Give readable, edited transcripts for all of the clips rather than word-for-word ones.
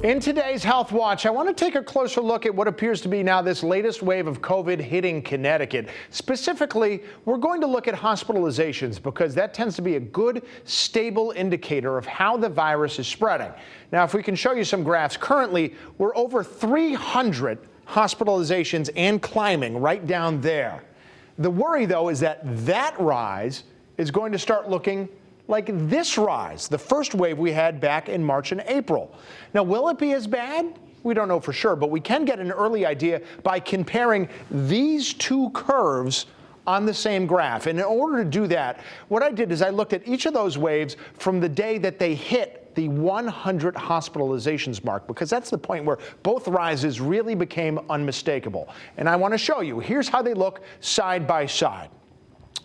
In today's Health Watch, I want to take a closer look at what appears to be now this latest wave of COVID hitting Connecticut. Specifically, we're going to look at hospitalizations because that tends to be a good, stable indicator of how the virus is spreading. Now, if we can show you some graphs, currently we're over 300 hospitalizations and climbing right down there. The worry, though, is that that rise is going to start looking like this rise, the first wave we had back in March and April. Now, will it be as bad? We don't know for sure, but we can get an early idea by comparing these two curves on the same graph. And in order to do that, what I did is I looked at each of those waves from the day that they hit the 100 hospitalizations mark, because that's the point where both rises really became unmistakable. And I want to show you, here's how they look side by side.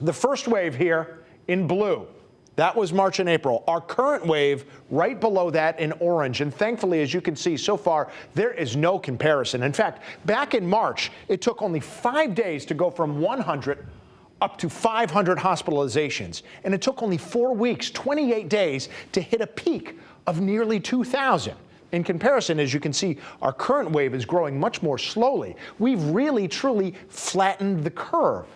The first wave here in blue, that was March and April. Our current wave right below that in orange. And thankfully, as you can see so far, there is no comparison. In fact, back in March, it took only 5 days to go from 100 up to 500 hospitalizations. And it took only 4 weeks, 28 days, to hit a peak of nearly 2,000. In comparison, as you can see, our current wave is growing much more slowly. We've really, truly flattened the curve.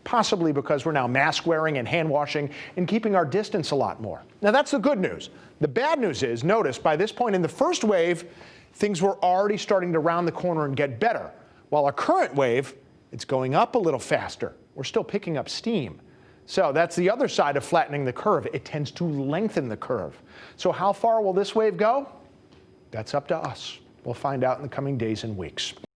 Possibly because we're now mask wearing and hand washing and keeping our distance a lot more. Now, that's the good news. The bad news is, notice, by this point in the first wave, things were already starting to round the corner and get better. While our current wave, it's going up a little faster. We're still picking up steam. So that's the other side of flattening the curve. It tends to lengthen the curve. So how far will this wave go? That's up to us. We'll find out in the coming days and weeks.